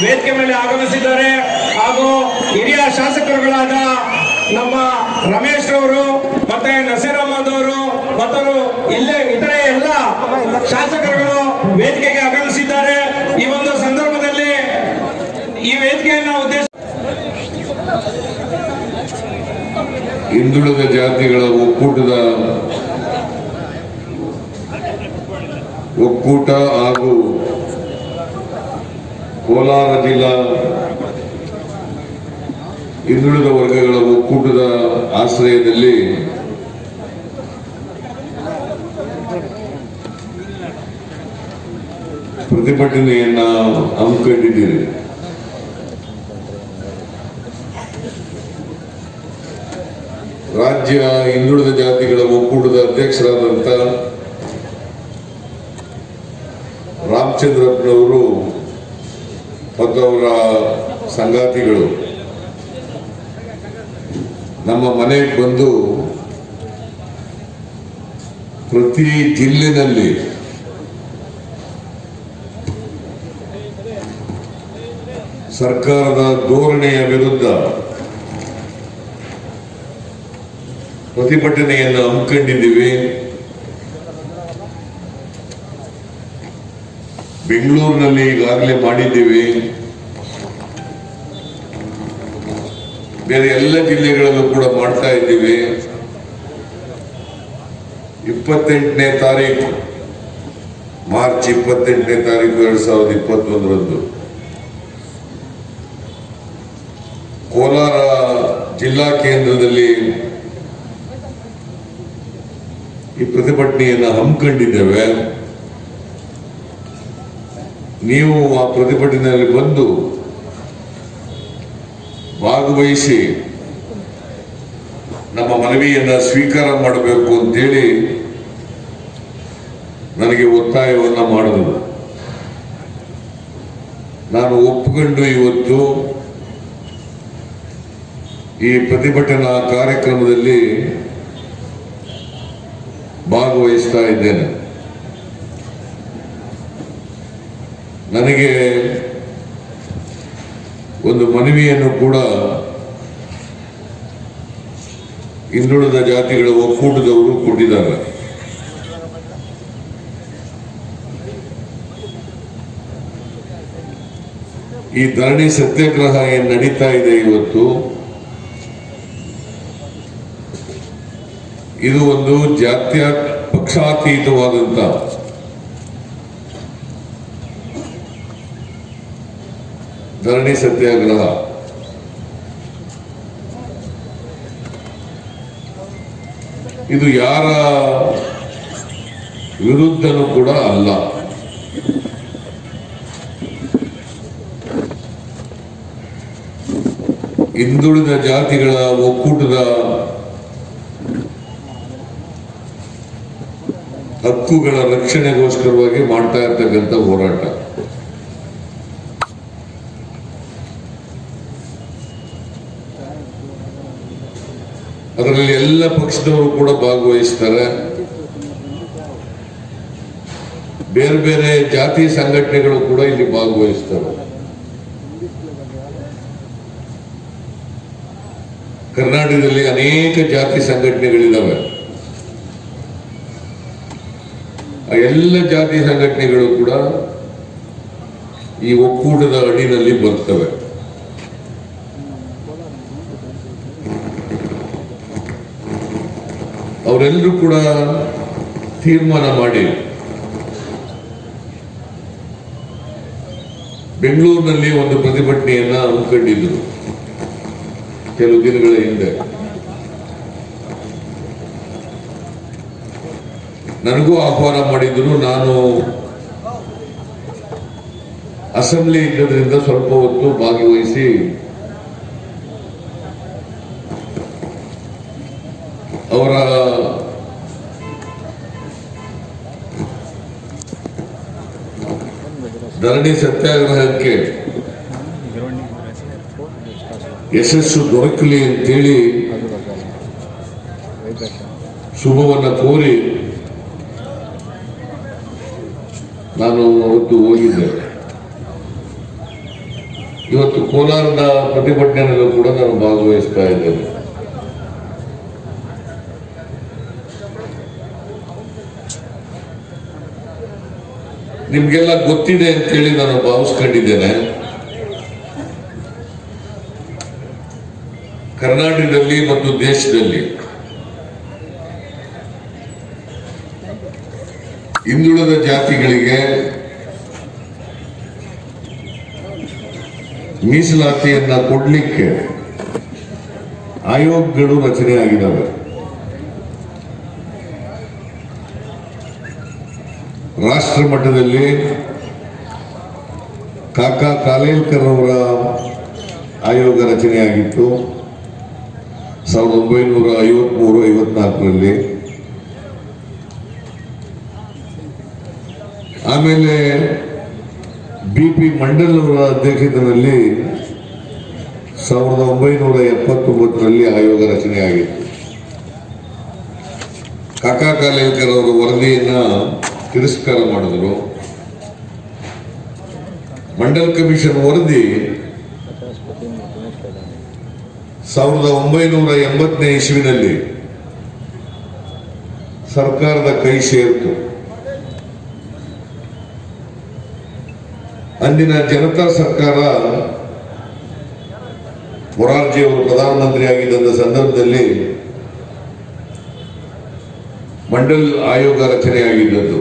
ವೇದಿಕೆ ಮೇಲೆ ಆಗಮಿಸಿದ್ದಾರೆ ಹಾಗೂ ಹಿರಿಯ ಶಾಸಕರುಗಳಾದ ನಮ್ಮ ರಮೇಶ್ ಅವರು ಮತ್ತೆ ನಸೀರ್ ಅಹಮದ್ ಅವರು ಮತ್ತು ಇಲ್ಲೇ ಇತರೆ ಎಲ್ಲ ಶಾಸಕರುಗಳು ವೇದಿಕೆಗೆ ಆಗಮಿಸಿದ್ದಾರೆ. ಈ ಒಂದು ಸಂದರ್ಭದಲ್ಲಿ ಈ ವೇದಿಕೆಯನ್ನು ಉದ್ದೇಶ ಹಿಂದುಳಿದ ಜಾತಿಗಳ ಒಕ್ಕೂಟ ಹಾಗೂ ಕೋಲಾರ ಜಿಲ್ಲಾ ಹಿಂದುಳಿದ ವರ್ಗಗಳ ಒಕ್ಕೂಟದ ಆಶ್ರಯದಲ್ಲಿ ಪ್ರತಿಭಟನೆಯನ್ನ ಹಮ್ಮಿಕೊಂಡಿದ್ದೀರಿ. ರಾಜ್ಯ ಹಿಂದುಳಿದ ಜಾತಿಗಳ ಒಕ್ಕೂಟದ ಅಧ್ಯಕ್ಷರಾದಂಥ ರಾಮಚಂದ್ರಪ್ಪನವರು ಮತ್ತು ಅವರ ಸಂಗಾತಿಗಳು ನಮ್ಮ ಮನೆಗೆ ಬಂದು ಪ್ರತಿ ಜಿಲ್ಲೆನಲ್ಲಿ ಸರ್ಕಾರದ ಧೋರಣೆಯ ವಿರುದ್ಧ ಪ್ರತಿಭಟನೆಯನ್ನು ಹಮ್ಮಿಕೊಂಡಿದ್ದೀವಿ. ಬೆಂಗಳೂರಿನಲ್ಲಿ ಈಗಾಗಲೇ ಮಾಡಿದ್ದೀವಿ. ಬೇರೆ ಎಲ್ಲ ಜಿಲ್ಲೆಗಳಲ್ಲೂ ಕೂಡ ಮಾಡ್ತಾ ಇದ್ದೀವಿ. 28ನೇ ತಾರೀಕು ಮಾರ್ಚ್ 28ನೇ ತಾರೀಕು 2021ರಂದು ಕೋಲಾರ ಜಿಲ್ಲಾ ಕೇಂದ್ರದಲ್ಲಿ ಈ ಪ್ರತಿಭಟನೆಯನ್ನು ಹಮ್ಮಿಕೊಂಡಿದ್ದೇವೆ. ನೀವು ಆ ಪ್ರತಿಭಟನೆಯಲ್ಲಿ ಬಂದು ಭಾಗವಹಿಸಿ ನಮ್ಮ ಮನವಿಯನ್ನು ಸ್ವೀಕಾರ ಮಾಡಬೇಕು ಅಂತೇಳಿ ನನಗೆ ಒತ್ತಾಯವನ್ನು ಮಾಡಿದರು. ನಾನು ಒಪ್ಪಿಕೊಂಡು ಇವತ್ತು ಈ ಪ್ರತಿಭಟನಾ ಕಾರ್ಯಕ್ರಮದಲ್ಲಿ ಭಾಗವಹಿಸ್ತಾ ಇದ್ದೇನೆ. ನನಗೆ ಒಂದು ಮನವಿಯನ್ನು ಕೂಡ ಹಿಂದುಳಿದ ಜಾತಿಗಳ ಒಕ್ಕೂಟದವರು ಕೊಟ್ಟಿದ್ದಾರೆ. ಈ ಧರಣಿ ಸತ್ಯಾಗ್ರಹ ಏನು ನಡೀತಾ ಇದೆ ಇವತ್ತು, ಇದು ಒಂದು ಜಾತ್ಯ ಪಕ್ಷಾತೀತವಾದಂತ ಧರಣಿ ಸತ್ಯಾಗ್ರಹ. ಇದು ಯಾರ ವಿರುದ್ಧನೂ ಕೂಡ ಅಲ್ಲ. ಹಿಂದುಳಿದ ಜಾತಿಗಳ ಒಕ್ಕೂಟದ ಹಕ್ಕುಗಳ ರಕ್ಷಣೆಗೋಸ್ಕರವಾಗಿ ಮಾಡ್ತಾ ಇರ್ತಕ್ಕಂಥ ಹೋರಾಟ. ಅದರಲ್ಲಿ ಎಲ್ಲ ಪಕ್ಷದವರು ಕೂಡ ಭಾಗವಹಿಸ್ತಾರೆ. ಬೇರೆ ಬೇರೆ ಜಾತಿ ಸಂಘಟನೆಗಳು ಕೂಡ ಇಲ್ಲಿ ಭಾಗವಹಿಸ್ತವೆ. ಕರ್ನಾಟಕದಲ್ಲಿ ಅನೇಕ ಜಾತಿ ಸಂಘಟನೆಗಳಿದ್ದಾವೆ. ಆ ಎಲ್ಲ ಜಾತಿ ಸಂಘಟನೆಗಳು ಕೂಡ ಈ ಒಕ್ಕೂಟದ ಅಡಿನಲ್ಲಿ ಬರ್ತವೆ. ಅವರೆಲ್ಲರೂ ಕೂಡ ತೀರ್ಮಾನ ಮಾಡಿ ಬೆಂಗಳೂರಿನಲ್ಲಿ ಒಂದು ಪ್ರತಿಭಟನೆಯನ್ನ ಹಮ್ಮಿಕೊಂಡಿದ್ರು ಕೆಲವು ದಿನಗಳ ಹಿಂದೆ. ನನಗೂ ಆಹ್ವಾನ ಮಾಡಿದ್ರು. ನಾನು ಅಸೆಂಬ್ಲಿ ಇದ್ದದ್ರಿಂದ ಸ್ವಲ್ಪ ಹೊತ್ತು ಭಾಗವಹಿಸಿ ಅವರ ಧರಣಿ ಸತ್ಯಾಗ್ರಹಕ್ಕೆ ಯಶಸ್ಸು ದೊರಕಲಿ ಅಂತೇಳಿ ಶುಭವನ್ನು ಕೋರಿ ನಾನು ಅವತ್ತು ಹೋಗಿದ್ದೆ. ಇವತ್ತು ಕೋಲಾರದ ಪ್ರತಿಭಟನೆಯಲ್ಲೂ ಕೂಡ ನಾನು ಭಾಗವಹಿಸ್ತಾ ಇದ್ದೇನೆ. ನಿಮ್ಗೆಲ್ಲ ಗೊತ್ತಿದೆ ಅಂತೇಳಿ ನಾನು ಭಾವಿಸ್ಕೊಂಡಿದ್ದೇನೆ. ಕರ್ನಾಟಕದಲ್ಲಿ ಮತ್ತು ದೇಶದಲ್ಲಿ ಹಿಂದುಳಿದ ಜಾತಿಗಳಿಗೆ ಮೀಸಲಾತಿಯನ್ನ ಕೊಡ್ಲಿಕ್ಕೆ ಆಯೋಗಗಳು ರಚನೆ ಆಗಿದ್ದಾವೆ. ರಾಷ್ಟ್ರ ಮಟ್ಟದಲ್ಲಿ ಕಾಕಾ ಕಾಲೇಲ್ಕರ್ ಅವರ ಆಯೋಗ ರಚನೆಯಾಗಿತ್ತು 1953-54ರಲ್ಲಿ. ಆಮೇಲೆ BP ಮಂಡಲ್ ಅವರ ಅಧ್ಯಕ್ಷತೆಯಲ್ಲಿ 1979ರಲ್ಲಿ ಆಯೋಗ ರಚನೆಯಾಗಿತ್ತು. ಕಾಕಾ ಕಾಲೇಲ್ಕರ್ ಅವರ ವರದಿಯನ್ನ ತಿರಸ್ಕಾರ ಮಾಡಿದರು. ಮಂಡಲ್ ಕಮಿಷನ್ ವರದಿ 1980ನೇ ಇಸ್ವಿನಲ್ಲಿ ಸರ್ಕಾರದ ಕೈ ಸೇರಿತು. ಅಂದಿನ ಜನತಾ ಸರ್ಕಾರ ಮೊರಾರ್ಜಿ ಅವರು ಪ್ರಧಾನಮಂತ್ರಿ ಆಗಿದ್ದ ಸಂದರ್ಭದಲ್ಲಿ ಮಂಡಲ್ ಆಯೋಗ ರಚನೆಯಾಗಿದ್ದದ್ದು.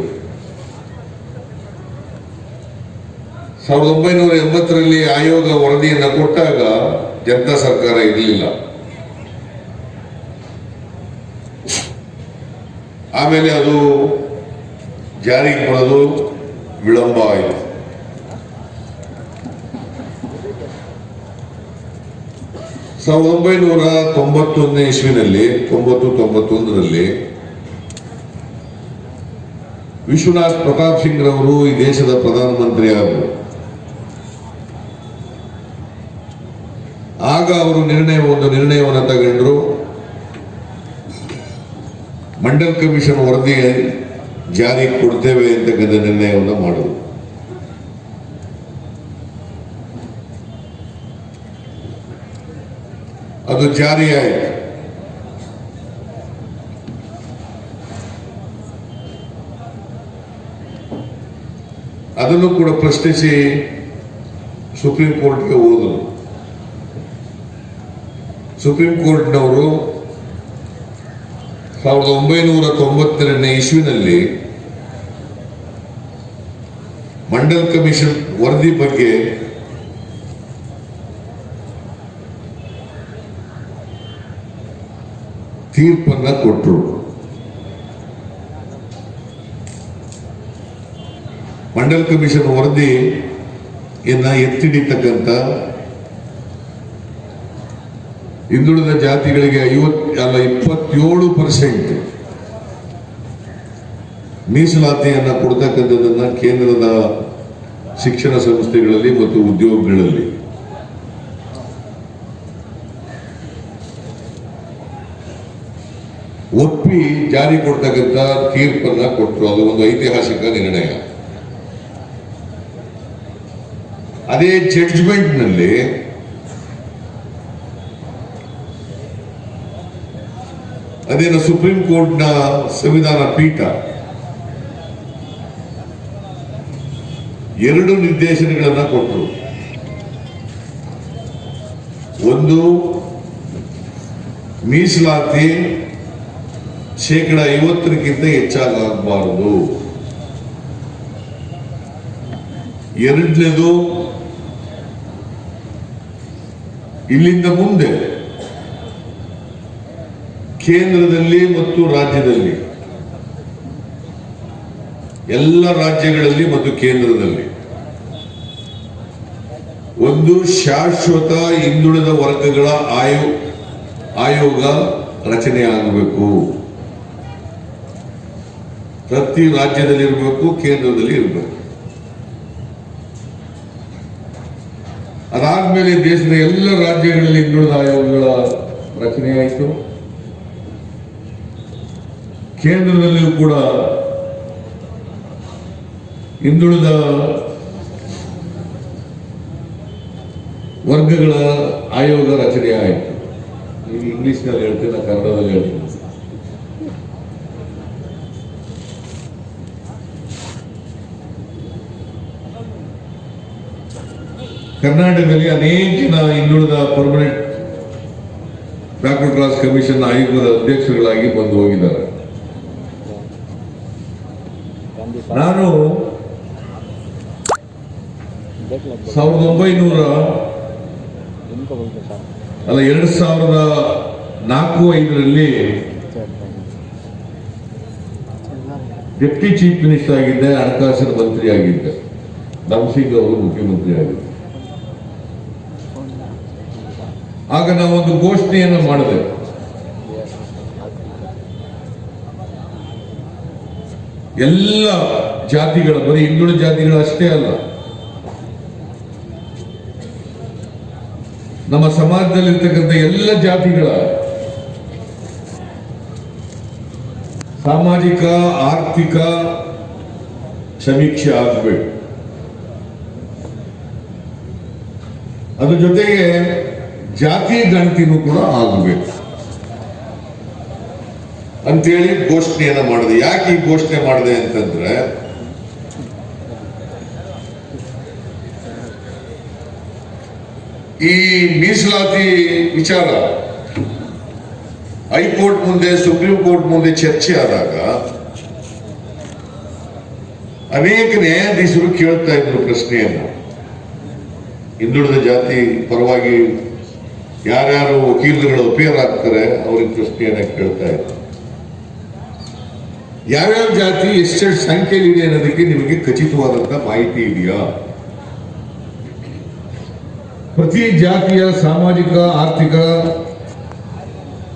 1980ರಲ್ಲಿ ಆಯೋಗ ವರದಿಯನ್ನು ಕೊಟ್ಟಾಗ ಜನತಾ ಸರ್ಕಾರ ಇರಲಿಲ್ಲ. ಆಮೇಲೆ ಅದು ಜಾರಿಗೆ ಬರೋದು ವಿಳಂಬ ಆಯಿತು. 1991ನೇ ಇಸ್ವಿನಲ್ಲಿ 91ರಲ್ಲಿ ವಿಶ್ವನಾಥ್ ಪ್ರತಾಪ್ ಸಿಂಗ್ ರವರು ಈ ದೇಶದ ಪ್ರಧಾನಮಂತ್ರಿ ಆದರು. ಆಗ ಅವರು ನಿರ್ಣಯವನ್ನು ತಗೊಂಡ್ರು. ಮಂಡಲ್ ಕಮಿಷನ್ ವರದಿ ಜಾರಿಗೆ ಕೊಡ್ತೇವೆ ಅಂತಕ್ಕಂಥ ನಿರ್ಣಯವನ್ನು ಮಾಡಿದ್ರು. ಅದು ಜಾರಿಯಾಯಿತು. ಅದನ್ನು ಕೂಡ ಪ್ರಶ್ನಿಸಿ ಸುಪ್ರೀಂ ಕೋರ್ಟ್ಗೆ ಹೋದರು. ಸುಪ್ರೀಂ ಕೋರ್ಟ್ನವರು 1992ನೇ ಇಸ್ವಿನಲ್ಲಿ ಮಂಡಲ್ ಕಮಿಷನ್ ವರದಿ ಬಗ್ಗೆ ತೀರ್ಪನ್ನ ಕೊಟ್ಟರು. ಮಂಡಲ್ ಕಮಿಷನ್ ವರದಿಯನ್ನ ಎತ್ತಿಡಿತಕ್ಕಂಥ ಹಿಂದುಳಿದ ಜಾತಿಗಳಿಗೆ 27% ಮೀಸಲಾತಿಯನ್ನ ಕೊಡ್ತಕ್ಕಂಥದ್ದನ್ನ ಕೇಂದ್ರದ ಶಿಕ್ಷಣ ಸಂಸ್ಥೆಗಳಲ್ಲಿ ಮತ್ತು ಉದ್ಯೋಗಗಳಲ್ಲಿ ಒಪ್ಪಿ ಜಾರಿ ಕೊಡ್ತಕ್ಕಂಥ ತೀರ್ಪನ್ನ ಕೊಟ್ಟರು. ಅದು ಒಂದು ಐತಿಹಾಸಿಕ ನಿರ್ಣಯ. ಅದೇ ಜಡ್ಜ್ಮೆಂಟ್ ನಲ್ಲಿ ಅದೇನು ಸುಪ್ರೀಂ ಕೋರ್ಟ್ನ ಸಂವಿಧಾನ ಪೀಠ 2 ನಿರ್ದೇಶನಗಳನ್ನ ಕೊಟ್ಟರು. ಒಂದು, ಮೀಸಲಾತಿ 50%ಕ್ಕಿಂತ ಹೆಚ್ಚಾಗಬಾರದು. ಎರಡನೇದು, ಇಲ್ಲಿಂದ ಮುಂದೆ ಕೇಂದ್ರದಲ್ಲಿ ಮತ್ತು ರಾಜ್ಯದಲ್ಲಿ, ಎಲ್ಲ ರಾಜ್ಯಗಳಲ್ಲಿ ಮತ್ತು ಕೇಂದ್ರದಲ್ಲಿ ಒಂದು ಶಾಶ್ವತ ಹಿಂದುಳಿದ ವರ್ಗಗಳ ಆಯೋಗ ರಚನೆಯಾಗಬೇಕು. ಪ್ರತಿ ರಾಜ್ಯದಲ್ಲಿ ಇರಬೇಕು, ಕೇಂದ್ರದಲ್ಲಿ ಇರಬೇಕು. ಅದಾದ್ಮೇಲೆ ದೇಶದ ಎಲ್ಲ ರಾಜ್ಯಗಳಲ್ಲಿ ಹಿಂದುಳಿದ ಆಯೋಗಗಳ ರಚನೆಯಾಯಿತು. ಕೇಂದ್ರದಲ್ಲಿಯೂ ಕೂಡ ಹಿಂದುಳಿದ ವರ್ಗಗಳ ಆಯೋಗ ರಚನೆ ಆಯಿತು. ಈಗ ಇಂಗ್ಲಿಷ್ನಲ್ಲಿ ಹೇಳ್ತೀನಿ, ನಾನು ಕನ್ನಡದಲ್ಲಿ ಹೇಳ್ತೀನಿ. ಕರ್ನಾಟಕದಲ್ಲಿ ಅನೇಕ ಹಿಂದುಳಿದ ಪರ್ಮನೆಂಟ್ ಬ್ಯಾಕ್ವರ್ಡ್ ಕ್ಲಾಸ್ ಕಮಿಷನ್ ಆಯೋಗದ ಅಧ್ಯಕ್ಷರುಗಳಾಗಿ ಬಂದು ಹೋಗಿದ್ದಾರೆ. ನಾನು 2004-05ರಲ್ಲಿ ಡೆಪ್ಟಿ ಚೀಫ್ ಮಿನಿಸ್ಟರ್ ಆಗಿದ್ದೆ, ಹಣಕಾಸಿನ ಮಂತ್ರಿ ಆಗಿದ್ದೆ. ನಮಸಿಂಗ್ ಅವರು ಮುಖ್ಯಮಂತ್ರಿ ಆಗಿದ್ದರು. ಆಗ ನಾವೊಂದು ಘೋಷಣೆಯನ್ನು ಮಾಡಿದೆ. ಎಲ್ಲ ಜಾತಿಗಳ, ಬರೀ ಹಿಂದುಳಿದ ಜಾತಿಗಳು ಅಷ್ಟೇ ಅಲ್ಲ, ನಮ್ಮ ಸಮಾಜದಲ್ಲಿರ್ತಕ್ಕಂಥ ಎಲ್ಲ ಜಾತಿಗಳ ಸಾಮಾಜಿಕ ಆರ್ಥಿಕ ಸಮೀಕ್ಷೆ ಆಗಬೇಕು. ಅದ್ರ ಜೊತೆಗೆ ಜಾತಿ ಗಣತಿನೂ ಕೂಡ ಆಗಬೇಕು ಅಂತೇಳಿ ಘೋಷಣೆಯನ್ನ ಮಾಡಿದೆ. ಯಾಕೆ ಈ ಘೋಷಣೆ ಮಾಡಿದೆ ಅಂತಂದ್ರೆ, ಈ ಮೀಸಲಾತಿ ವಿಚಾರ ಹೈಕೋರ್ಟ್ ಮುಂದೆ, ಸುಪ್ರೀಂ ಕೋರ್ಟ್ ಮುಂದೆ ಚರ್ಚೆ ಆದಾಗ ಅನೇಕ ನ್ಯಾಯಾಧೀಶರು ಕೇಳ್ತಾ ಇದ್ರು ಪ್ರಶ್ನೆಯನ್ನು. ಹಿಂದುಳಿದ ಜಾತಿ ಪರವಾಗಿ ಯಾರ್ಯಾರು ವಕೀಲರುಗಳು ಅಪೇರ್ ಆಗ್ತಾರೆ ಅವ್ರಿಗೆ ಪ್ರಶ್ನೆಯನ್ನ ಕೇಳ್ತಾ ಇದ್ರು. ಯಾವ್ಯಾವ ಜಾತಿ ಎಷ್ಟೆಷ್ಟು ಸಂಖ್ಯೆಯಲ್ಲಿದೆ ಅನ್ನೋದಕ್ಕೆ ನಿಮಗೆ ಖಚಿತವಾದಂತ ಮಾಹಿತಿ ಇದೆಯಾ? ಪ್ರತಿ ಜಾತಿಯ ಸಾಮಾಜಿಕ ಆರ್ಥಿಕ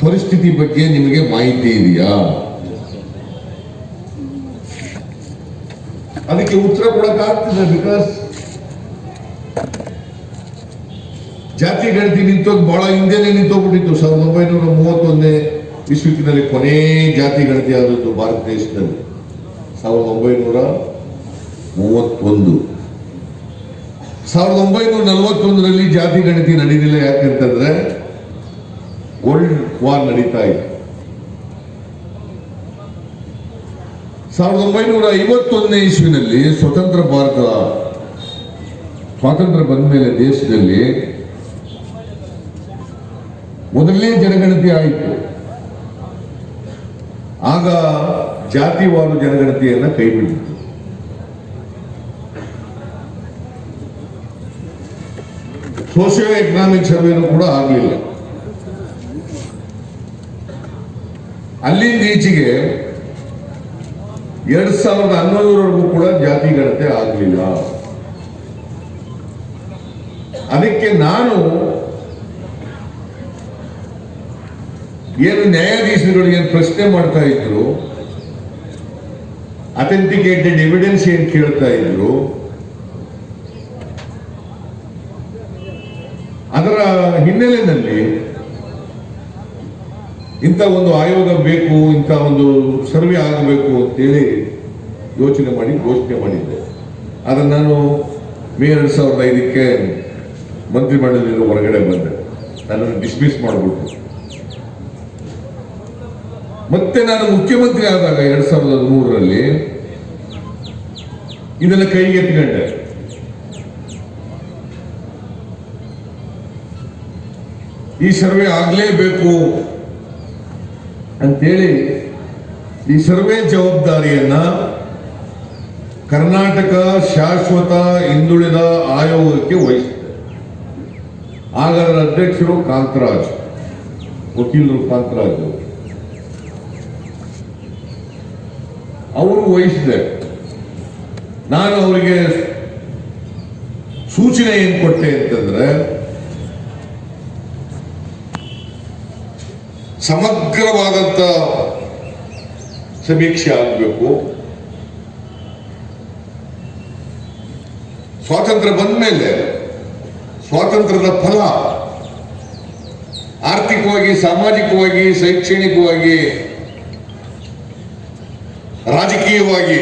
ಪರಿಸ್ಥಿತಿ ಬಗ್ಗೆ ನಿಮಗೆ ಮಾಹಿತಿ ಇದೆಯಾ? ಅದಕ್ಕೆ ಉತ್ತರ ಕೊಡಕ್ಕಾಗ್ತಿದೆ. ಬಿಕಾಸ್ ಜಾತಿ ಗಣತಿ ನಿಂತೋಗಿ ಬಹಳ ಹಿಂದೆನೆ ನಿಂತೋಗ್ಬಿಟ್ಟಿತ್ತು. 1931ನೇ ಇಸ್ವಿನಲ್ಲಿ ಕೊನೆ ಜಾತಿ ಗಣತಿ ಆದದ್ದು ಭಾರತ ದೇಶದಲ್ಲಿ 1931. 1941ರಲ್ಲಿ ಜಾತಿ ಗಣತಿ ನಡೀಲಿಲ್ಲ. ಯಾಕಂತಂದ್ರೆ ವರ್ಲ್ಡ್ ವಾರ್ ನಡೀತಾ ಇತ್ತು. 1951ನೇ ಇಸ್ವಿನಲ್ಲಿ ಸ್ವತಂತ್ರ ಭಾರತ ಸ್ವಾತಂತ್ರ್ಯ ಬಂದ ಮೇಲೆ ದೇಶದಲ್ಲಿ ಮೊದಲನೇ ಜನಗಣತಿ ಆಯಿತು. ಆಗ ಜಾತಿವಾರು ಜನಗಣತಿಯನ್ನ ಕೈ ಬಿಟ್ಟಿತ್ತು. ಸೋಷಿಯೋ ಎಕನಾಮಿಕ್ ಸರ್ವೇನು ಕೂಡ ಆಗಲಿಲ್ಲ. ಅಲ್ಲಿಂದ ಈಚೆಗೆ 2011ವರೆಗೂ ಕೂಡ ಜಾತಿ ಗಣತಿ ಆಗಲಿಲ್ಲ. ಅದಕ್ಕೆ ನಾನು ಏನು ನ್ಯಾಯಾಧೀಶರುಗಳಿಗೆ ಪ್ರಶ್ನೆ ಮಾಡ್ತಾ ಇದ್ರು, ಅಥೆಂಟಿಕೇಟೆಡ್ ಎವಿಡೆನ್ಸ್ ಏನ್ ಕೇಳ್ತಾ ಇದ್ರು, ಅದರ ಹಿನ್ನೆಲೆಯಲ್ಲಿ ಇಂಥ ಒಂದು ಆಯೋಗ ಬೇಕು, ಇಂಥ ಒಂದು ಸರ್ವೆ ಆಗಬೇಕು ಅಂತೇಳಿ ಯೋಚನೆ ಮಾಡಿ ಘೋಷಣೆ ಮಾಡಿದ್ದೆ. ಅದನ್ನು ನಾನು ಮೇ 2005ಕ್ಕೆ ಮಂತ್ರಿಮಂಡಲದಿಂದ ಹೊರಗಡೆ ಬಂದೆ. ನನ್ನನ್ನು ಡಿಸ್ಮಿಸ್ ಮಾಡಿಬಿಟ್ಟು ಮತ್ತೆ ನಾನು ಮುಖ್ಯಮಂತ್ರಿ ಆದಾಗ 2003ರಲ್ಲಿ ಇದನ್ನ ಕೈಗೆತ್ತಿಕೊಂಡೆ. ಈ ಸರ್ವೆ ಆಗಲೇಬೇಕು ಅಂತೇಳಿ ಈ ಸರ್ವೆ ಜವಾಬ್ದಾರಿಯನ್ನ ಕರ್ನಾಟಕ ಶಾಶ್ವತ ಹಿಂದುಳಿದ ಆಯೋಗಕ್ಕೆ ವಹಿಸಿದೆ. ಆಗ ಅದರ ಅಧ್ಯಕ್ಷರು ಕಾಂತರಾಜ್, ವಕೀಲರು ಕಾಂತರಾಜ್ ಅವರು ವಹಿಸಿದೆ. ನಾನು ಅವರಿಗೆ ಸೂಚನೆ ಏನ್ ಕೊಟ್ಟೆ ಅಂತಂದ್ರೆ, ಸಮಗ್ರವಾದಂತ ಸಮೀಕ್ಷೆ ಆಗಬೇಕು. ಸ್ವಾತಂತ್ರ್ಯ ಬಂದ ಮೇಲೆ ಸ್ವಾತಂತ್ರ್ಯದ ಫಲ ಆರ್ಥಿಕವಾಗಿ, ಸಾಮಾಜಿಕವಾಗಿ, ಶೈಕ್ಷಣಿಕವಾಗಿ, ರಾಜಕೀಯವಾಗಿ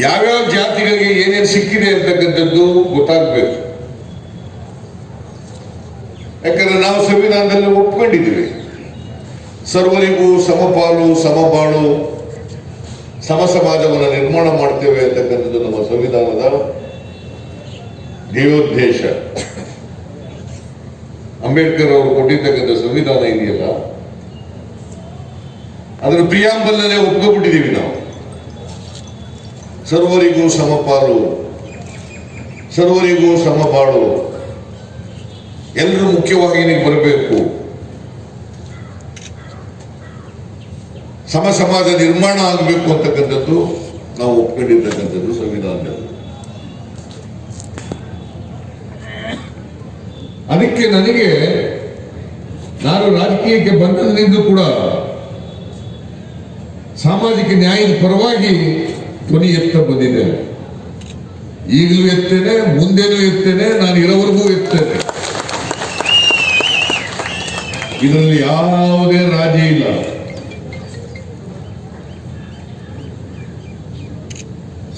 ಯಾವ್ಯಾವ ಜಾತಿಗಳಿಗೆ ಏನೇನು ಸಿಕ್ಕಿದೆ ಅಂತಕ್ಕಂಥದ್ದು ಗೊತ್ತಾಗಬೇಕು. ಯಾಕಂದ್ರೆ ನಾವು ಸಂವಿಧಾನದಲ್ಲಿ ಒಪ್ಕೊಂಡಿದ್ದೀವಿ, ಸರ್ವರಿಗೂ ಸಮಪಾಲು ಸಮಬಾಳು ಸಮ ಸಮಾಜವನ್ನು ನಿರ್ಮಾಣ ಮಾಡ್ತೇವೆ ಅಂತಕ್ಕಂಥದ್ದು ನಮ್ಮ ಸಂವಿಧಾನದ ಧ್ಯೇಯೋದ್ದೇಶ. ಅಂಬೇಡ್ಕರ್ ಅವರು ಕೊಟ್ಟಿರ್ತಕ್ಕಂಥ ಸಂವಿಧಾನ ಇದೆಯಲ್ಲ, ಅದರ ಪ್ರಿಯಾಂಬಲ್ನಲ್ಲೇ ಒಪ್ಕೊಂಡ್ಬಿಟ್ಟಿದ್ದೀವಿ ನಾವು. ಸರ್ವರಿಗೂ ಸಮಪಾಲು, ಸರ್ವರಿಗೂ ಸಮಬಾಳು, ಎಲ್ಲರೂ ಮುಖ್ಯವಾಹಿನಿಗೆ ಬರಬೇಕು, ಸಮ ಸಮಾಜ ನಿರ್ಮಾಣ ಆಗಬೇಕು ಅಂತಕ್ಕಂಥದ್ದು ನಾವು ಒಪ್ಕೊಂಡಿರ್ತಕ್ಕಂಥದ್ದು ಸಂವಿಧಾನದಲ್ಲಿ. ಅದಕ್ಕೆ ನನಗೆ ನಾನು ರಾಜಕೀಯಕ್ಕೆ ಬಂದದ್ರಿಂದ ಕೂಡ ಸಾಮಾಜಿಕ ನ್ಯಾಯದ ಪರವಾಗಿ ಧ್ವನಿ ಎತ್ತ ಬಂದಿದ್ದೇನೆ. ಈಗಲೂ ಎತ್ತೇನೆ, ಮುಂದೇನೂ ಎತ್ತೇನೆ, ನಾನು ಇರೋವರೆಗೂ ಎತ್ತೇನೆ. ಇದರಲ್ಲಿ ಯಾವುದೇ ರಾಜಿ ಇಲ್ಲ.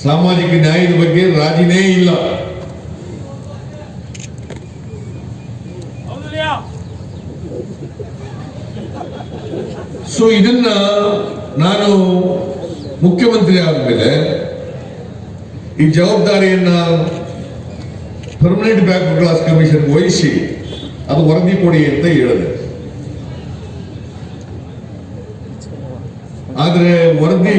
ಸಾಮಾಜಿಕ ನ್ಯಾಯದ ಬಗ್ಗೆ ರಾಜಿನೇ ಇಲ್ಲ. ಸೊ ಇದನ್ನ ನಾನು ಮುಖ್ಯಮಂತ್ರಿ ಆದಮೇಲೆ ಈ ಜವಾಬ್ದಾರಿಯನ್ನ ಪರ್ಮನೆಂಟ್ ಬ್ಯಾಕ್ವರ್ಡ್ ಕ್ಲಾಸ್ ಕಮಿಷನ್ ವಹಿಸಿ ಅದು ವರದಿ ಕೊಡಿ ಅಂತ ಹೇಳಿದೆ. ಆದ್ರೆ ವರದಿ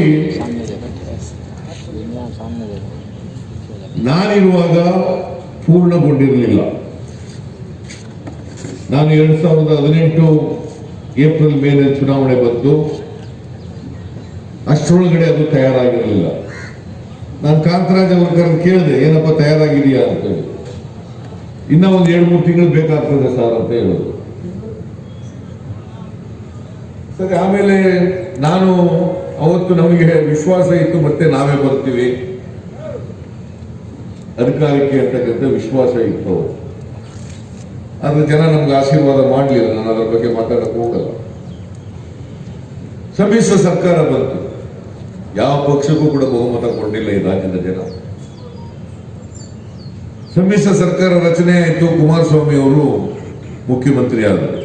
ನಾನಿರುವಾಗ ಪೂರ್ಣಗೊಂಡಿರಲಿಲ್ಲ. ನಾನು 2018 ಏಪ್ರಿಲ್ ಮೇಲೆ ಚುನಾವಣೆ ಬಂದು ಅಷ್ಟರೊಳಗಡೆ ಅದು ತಯಾರಾಗಿರಲಿಲ್ಲ. ನಾನು ಕಾಂತರಾಜ್ ಅವ್ರ ಕರೆದು ಕೇಳಿದೆ, ಏನಪ್ಪ ತಯಾರಾಗಿದೆಯಾ ಅಂತ ಹೇಳಿ. ಇನ್ನ ಒಂದು 2-3 ತಿಂಗಳು ಬೇಕಾಗ್ತದೆ ಸರ್ ಅಂತ ಹೇಳಿದ್ರು. ಸರಿ, ಆಮೇಲೆ ನಾನು ಅವತ್ತು ನಮಗೆ ವಿಶ್ವಾಸ ಇತ್ತು, ಮತ್ತೆ ನಾವೇ ಬರ್ತೀವಿ ಅಧಿಕಾರಕ್ಕೆ ಅಂತಕ್ಕಂಥ ವಿಶ್ವಾಸ ಇತ್ತು. ಆದ್ರೆ ಜನ ನಮ್ಗೆ ಆಶೀರ್ವಾದ ಮಾಡಲಿಲ್ಲ. ನಾನು ಅದರ ಬಗ್ಗೆ ಮಾತಾಡಕ್ಕೆ ಹೋಗಲ್ಲ. ಸಮ್ಮಿಶ್ರ ಸರ್ಕಾರ ಬಂತು, ಯಾವ ಪಕ್ಷಕ್ಕೂ ಕೂಡ ಬಹುಮತ ಕೊಡಲಿಲ್ಲ ಈ ರಾಜ್ಯದ ಜನ. ಸಮ್ಮಿಶ್ರ ಸರ್ಕಾರ ರಚನೆ ಆಯಿತು, ಕುಮಾರಸ್ವಾಮಿ ಅವರು ಮುಖ್ಯಮಂತ್ರಿ ಆದರು.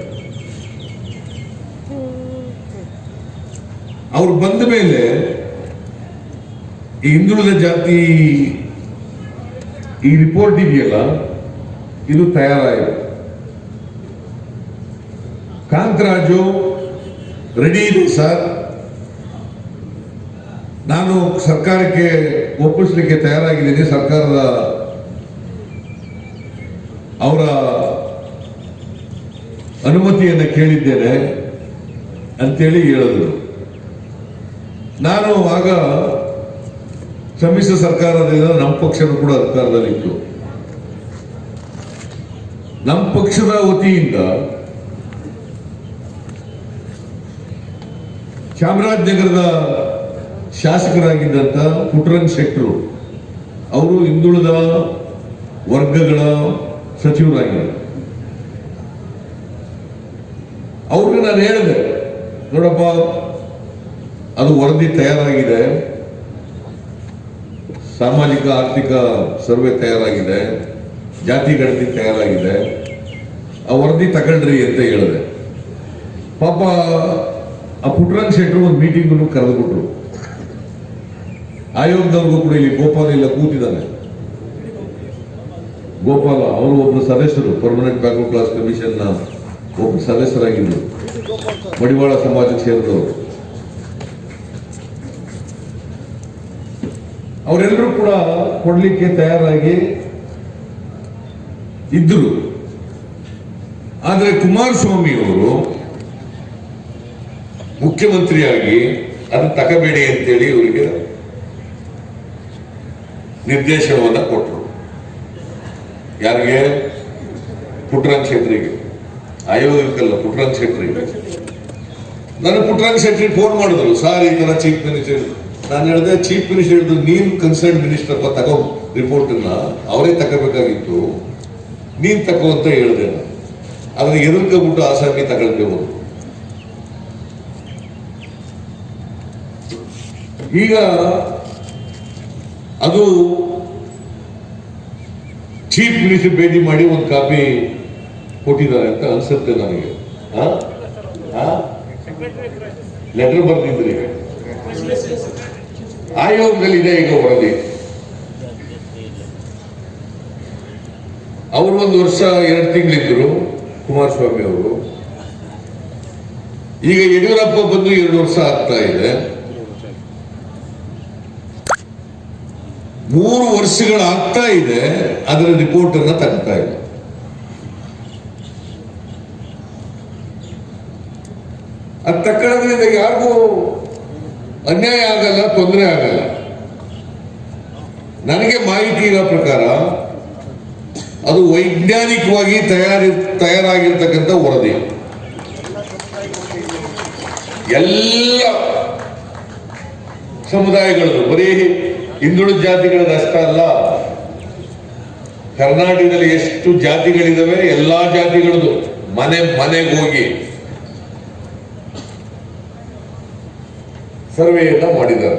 ಅವ್ರು ಬಂದ ಮೇಲೆ ಈ ಹಿಂದುಳಿದ ಜಾತಿ ಈ ರಿಪೋರ್ಟ್ ಇದೆಯಲ್ಲ, ಇದು ತಯಾರಾಯಿತು. ಕಾಂತರಾಜು ರೆಡಿ ಇದೆ ಸರ್, ನಾನು ಸರ್ಕಾರಕ್ಕೆ ಒಪ್ಪಿಸಲಿಕ್ಕೆ ತಯಾರಾಗಿದ್ದೀನಿ, ಸರ್ಕಾರದ ಅವರ ಅನುಮತಿಯನ್ನು ಕೇಳಿದ್ದೇನೆ ಅಂತೇಳಿ ಹೇಳಿದ್ರು. ನಾನು ಆಗ ಸಮ್ಮಿಶ್ರ ಸರ್ಕಾರದಿಂದ ನಮ್ಮ ಪಕ್ಷನೂ ಕೂಡ ಅಧಿಕಾರದಲ್ಲಿತ್ತು. ನಮ್ಮ ಪಕ್ಷದ ವತಿಯಿಂದ ಚಾಮರಾಜನಗರದ ಶಾಸಕರಾಗಿದ್ದಂಥ ಪುಟ್ಟರಂಗ ಶೆಟ್ಟರು ಅವರು ಹಿಂದುಳಿದ ವರ್ಗಗಳ ಸಚಿವರಾಗಿದ್ದರು. ಅವ್ರಿಗೆ ನಾನು ಹೇಳಿದೆ, ನೋಡಪ್ಪ, ಅದು ವರದಿ ತಯಾರಾಗಿದೆ, ಸಾಮಾಜಿಕ ಆರ್ಥಿಕ ಸರ್ವೆ ತಯಾರಾಗಿದೆ, ಜಾತಿ ಗಣತಿ ತಯಾರಾಗಿದೆ, ಆ ವರದಿ ತಗೊಂಡ್ರಿ ಅಂತ ಹೇಳಿದೆ. ಪಾಪ ಆ ಪುಟ್ಟರಂಗ ಶೆಟ್ಟರು ಒಂದು ಮೀಟಿಂಗ್ ಕರೆದುಬಿಟ್ರು. ಆಯೋಗದವ್ರಿಗೂ ಕೂಡ ಇಲ್ಲಿ ಗೋಪಾಲ ಇಲ್ಲ ಕೂತಿದ್ದಾನೆ. ಗೋಪಾಲ ಅವರು ಒಬ್ಬರು ಸದಸ್ಯರು, ಪರ್ಮನೆಂಟ್ ಬ್ಯಾಕ್ವರ್ಡ್ ಕ್ಲಾಸ್ ಕಮಿಷನ್ ನ ಒಬ್ಬರು ಸದಸ್ಯರಾಗಿದ್ದರು, ಮಡಿವಾಳ ಸಮಾಜಕ್ಕೆ ಸೇರಿದವರು. ಅವರೆಲ್ಲರೂ ಕೂಡ ಕೊಡ್ಲಿಕ್ಕೆ ತಯಾರಾಗಿ ಇದ್ದರು. ಆದರೆ ಕುಮಾರಸ್ವಾಮಿ ಅವರು ಮುಖ್ಯಮಂತ್ರಿಯಾಗಿ ಅದು ತಗಬೇಡಿ ಅಂತೇಳಿ ಇವರಿಗೆ ನಿರ್ದೇಶನವನ್ನ ಕೊಟ್ಟರು. ಯಾರಿಗೆ? ಪುಟ್ಟರಂಗ ಶೆಟ್ಟರಿಗೆ, ಆಯೋಗಕ್ಕಲ್ಲ, ಪುಟ್ಟರಂಗ ಶೆಟ್ಟರಿಗೆ. ನಾನು ಪುಟ್ಟರಂಗ ಶೆಟ್ಟರಿಗೆ ಫೋನ್ ಮಾಡಿದ್ರು, ಸರ್ ಈ ತರ ಚೀಫ್ ಮಿನಿಸ್ಟರ್. ನಾನು ಹೇಳಿದೆ, ಚೀಫ್ ಮಿನಿಸ್ಟರ್ ಹೇಳಿದ್ರು, ನೀನ್ ಕನ್ಸರ್ನ್ ಮಿನಿಸ್ಟರ್ ತಗೋ ರಿಪೋರ್ಟ್ ಅನ್ನ, ಅವರೇ ತಗೋಬೇಕಾಗಿತ್ತು, ನೀನ್ ತಗೋ ಅಂತ ಹೇಳಿದೆ. ಅದನ್ನ ಎದುರ್ಕೊಬಿಟ್ಟು ಆಸಾಮಿ ತಗೊಳ್ಬೇಕು. ಈಗ ಅದು ಚೀಫ್ ಮಿನಿಸ್ಟರ್ ಭೇಟಿ ಮಾಡಿ ಒಂದು ಕಾಪಿ ಕೊಟ್ಟಿದ್ದಾರೆ ಅಂತ ಅನ್ಸುತ್ತೆ ನನಗೆ. ಲೆಟರ್ ಬರ್ತಿದ್ರಿ, ಆಯೋಗದಲ್ಲಿ ಇದೆ ಈಗ ವರದಿ. ಅವರು 1 ವರ್ಷ 2 ತಿಂಗಳಿದ್ರು ಕುಮಾರಸ್ವಾಮಿ ಅವರು. ಈಗ ಯಡಿಯೂರಪ್ಪ ಬಂದು 2 ವರ್ಷ ಆಗ್ತಾ ಇದೆ. 3 ವರ್ಷಗಳಾಗ್ತಾ ಇದೆ, ಅದರ ರಿಪೋರ್ಟ್ ಅನ್ನ ತಗ್ತಾ ಇಲ್ಲ. ಅದು ತಕ್ಕಳದ್ರಿಂದ ಯಾರಿಗೂ ಅನ್ಯಾಯ ಆಗಲ್ಲ, ತೊಂದರೆ ಆಗಲ್ಲ. ನನಗೆ ಮಾಹಿತಿ ಇರೋ ಪ್ರಕಾರ ಅದು ವೈಜ್ಞಾನಿಕವಾಗಿ ತಯಾರಾಗಿರ್ತಕ್ಕಂಥ ವರದಿ. ಎಲ್ಲ ಸಮುದಾಯಗಳದ್ದು, ಬರೀ ಹಿಂದುಳಿದ ಜಾತಿಗಳದ್ದು ಅಷ್ಟೇ ಅಲ್ಲ, ಕರ್ನಾಟಕದಲ್ಲಿ ಎಷ್ಟು ಜಾತಿಗಳಿದಾವೆ ಎಲ್ಲಾ ಜಾತಿಗಳದ್ದು ಮನೆಗೆ ಹೋಗಿ ಸರ್ವೆಯನ್ನ ಮಾಡಿದ್ದಾರೆ.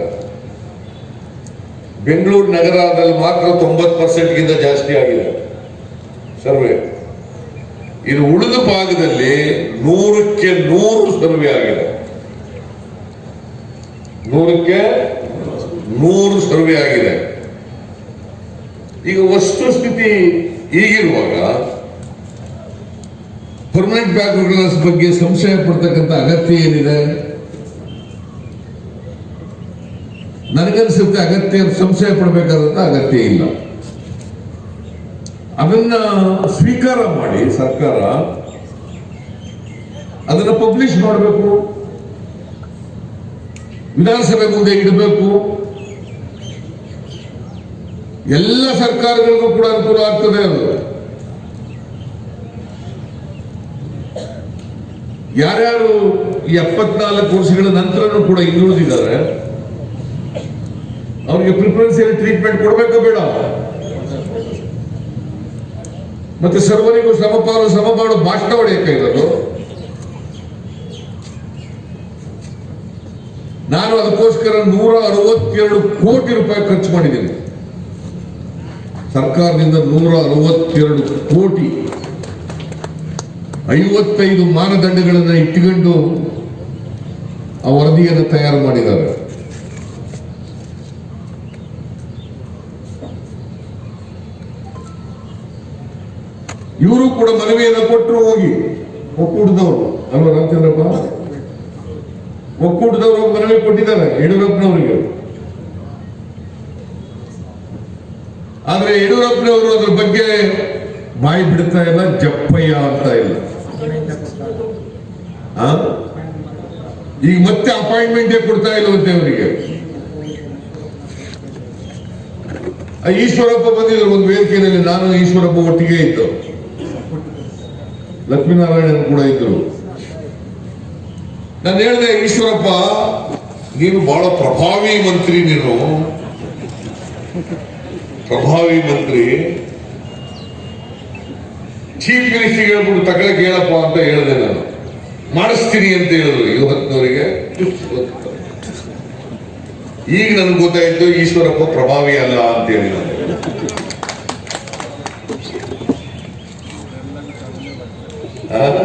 ಬೆಂಗಳೂರು ನಗರದಲ್ಲಿ ಮಾತ್ರ 90%ಗಿಂತ ಜಾಸ್ತಿ ಆಗಿದೆ ಸರ್ವೆ. ಇದು ಉಳಿದ ಭಾಗದಲ್ಲಿ 100ಕ್ಕೆ 100 ಸರ್ವೆ ಆಗಿದೆ. 100ಕ್ಕೆ 100 ಸರ್ವೆ ಆಗಿದೆ. ಈಗ ವಸ್ತುಸ್ಥಿತಿ ಈಗಿರುವಾಗ ಪರ್ಮನೆಂಟ್ ಬ್ಯಾಕ್ವರ್ಡ್ ಬಗ್ಗೆ ಸಂಶಯ ಪಡ್ತಕ್ಕಂಥ ಅಗತ್ಯ ಏನಿದೆ? ನನಗನ್ಸುತ್ತೆ ಸಂಶಯ ಪಡಬೇಕಾದಂತ ಅಗತ್ಯ ಇಲ್ಲ. ಅದನ್ನ ಸ್ವೀಕಾರ ಮಾಡಿ ಸರ್ಕಾರ ಅದನ್ನ ಪಬ್ಲಿಷ್ ಮಾಡಬೇಕು, ವಿಧಾನಸಭೆ ಮುಂದೆ ಇಡಬೇಕು. ಎಲ್ಲ ಸರ್ಕಾರಗಳಿಗೂ ಕೂಡ ಅನುಕೂಲ ಆಗ್ತದೆ. ಅದು ಯಾರ್ಯಾರು 74 ವರ್ಷಗಳ ನಂತರನೂ ಕೂಡ ಹಿಂದುಳಿದಿದ್ದಾರೆ ಅವರಿಗೆ ಪ್ರಿಫರೆನ್ಸಿಯಲ್ ಟ್ರೀಟ್ಮೆಂಟ್ ಕೊಡಬೇಕು ಬೇಡ? ಮತ್ತೆ ಸರ್ವರಿಗೂ ಸಮಪಾಡು ಭಾಷಣ ಹೊಡೆಯಬೇಕಾಗಿರೋದು. ನಾನು ಅದಕ್ಕೋಸ್ಕರ 162 ಕೋಟಿ ರೂಪಾಯಿ ಖರ್ಚು ಮಾಡಿದ್ದೀನಿ. ಸರ್ಕಾರದಿಂದ 162 ಕೋಟಿ, 55 ಮಾನದಂಡಗಳನ್ನು ಇಟ್ಟುಕೊಂಡು ಆ ವರದಿಯನ್ನು ತಯಾರು ಮಾಡಿದ್ದಾರೆ. ಇವರು ಕೂಡ ಮನವಿಯನ್ನು ಕೊಟ್ಟರು, ಹೋಗಿ ಒಕ್ಕೂಟದವರು ಅಲ್ವಾ ರಾಮಚಂದ್ರಪ್ಪ, ಒಕ್ಕೂಟದವರು ಮನವಿ ಕೊಟ್ಟಿದ್ದಾರೆ ಯಡಿಯೂರಪ್ಪನವರಿಗೆ. ಆದ್ರೆ ಯಡಿಯೂರಪ್ಪನವರು ಅದ್ರ ಬಗ್ಗೆ ಬಾಯಿ ಬಿಡ್ತಾ ಇಲ್ಲ, ಜಪ್ಪಯ್ಯ ಅಂತ ಇಲ್ಲ. ಈಗ ಮತ್ತೆ ಅಪಾಯಿಂಟ್ಮೆಂಟೇ ಕೊಡ್ತಾ ಇಲ್ಲವಂತೆ ಅವರಿಗೆ. ಈಶ್ವರಪ್ಪ ಬಂದಿದ್ರು ಒಂದು ವೇದಿಕೆಯಲ್ಲಿ, ನಾನು ಈಶ್ವರಪ್ಪ ಒಟ್ಟಿಗೆ ಇದ್ದು, ಲಕ್ಷ್ಮೀನಾರಾಯಣನ್ ಕೂಡ ಇದ್ರು. ನಾನು ಹೇಳಿದೆ, ಈಶ್ವರಪ್ಪ ನೀನು ಬಹಳ ಪ್ರಭಾವಿ ಮಂತ್ರಿ, ನೀನು ಪ್ರಭಾವಿ ಮಂತ್ರಿ, ಚೀಫ್ ಮಿನಿಸ್ಟರ್ ಹೇಳ್ಬಿಟ್ಟು ತಗೊಳಕ್ ಹೇಳಪ್ಪ ಅಂತ ಹೇಳಿದೆ. ನಾನು ಮಾಡಿಸ್ತೀನಿ ಅಂತ ಹೇಳಿದ್ರು ಇವತ್ತಿನವರಿಗೆ. ಈಗ ನನ್ಗೆ ಗೊತ್ತಾಯ್ತು ಈಶ್ವರಪ್ಪ ಪ್ರಭಾವಿ ಅಲ್ಲ ಅಂತ ಹೇಳಿ. ನಾನು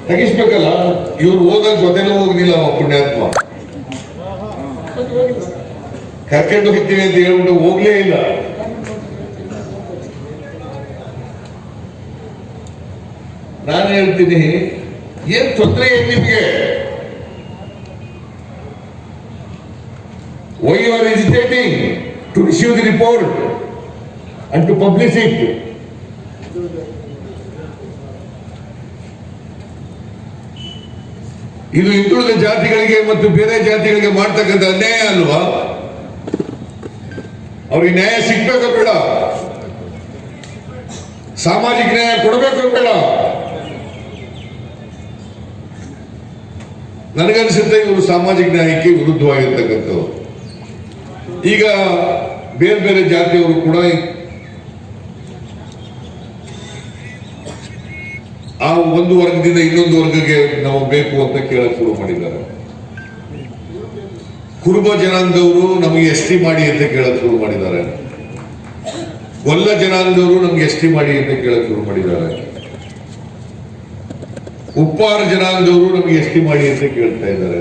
ತೆಗಿಸ್ಬೇಕಲ್ಲ, ಇವ್ರು ಹೋದಾಗ ಜೊತೆನೂ ಹೋಗ್ಲಿಲ್ಲ ಪುಣ್ಯಾತ್ಮ. ಕರ್ಕೊಂಡು ಹೋಗ್ತೀನಿ ಅಂತ ಹೇಳ್ಬಿಟ್ಟು ಹೋಗ್ಲೇ ಇಲ್ಲ. ನಾನು ಹೇಳ್ತೀನಿ, ಏನ್ ತೊಂದರೆ ಏನ್ ನಿಮ್ಗೆ? Why you are hesitating to receive the report and to publish it? ಇದು ಹಿಂದುಳಿದ ಜಾತಿಗಳಿಗೆ ಮತ್ತು ಬೇರೆ ಜಾತಿಗಳಿಗೆ ಮಾಡ್ತಕ್ಕಂಥ ಅನ್ಯಾಯ ಅಲ್ವಾ? ಅವ್ರಿಗೆ ನ್ಯಾಯ ಸಿಗ್ಬೇಕ ಬೇಡ? ಸಾಮಾಜಿಕ ನ್ಯಾಯ ಕೊಡಬೇಕು ಬೇಡ? ನನಗನ್ಸುತ್ತೆ ಇವರು ಸಾಮಾಜಿಕ ನ್ಯಾಯಕ್ಕೆ ವಿರುದ್ಧವಾಗಿರ್ತಕ್ಕಂಥವ್ರು. ಈಗ ಬೇರೆ ಬೇರೆ ಜಾತಿಯವರು ಕೂಡ ಆ ನಾವು ಒಂದು ವರ್ಗದಿಂದ ಇನ್ನೊಂದು ವರ್ಗಕ್ಕೆ ನಾವು ಬೇಕು ಅಂತ ಕೇಳಕ್ ಶುರು ಮಾಡಿದ್ದಾರೆ. ಕುರುಬ ಜನಾಂಗದವರು ನಮಗೆ ಎಸ್ಟಿ ಮಾಡಿ ಅಂತ ಕೇಳಕ್ ಶುರು ಮಾಡಿದ್ದಾರೆ. ಗೊಲ್ಲ ಜನಾಂಗದವರು ನಮ್ಗೆ ಎಸ್ಟಿ ಮಾಡಿ ಅಂತ ಕೇಳಕ್ ಶುರು ಮಾಡಿದ್ದಾರೆ. ಉಪ್ಪಾರ ಜನಾಂಗದವರು ನಮಗೆ ಎಸ್ಟಿ ಮಾಡಿ ಅಂತ ಕೇಳ್ತಾ ಇದ್ದಾರೆ.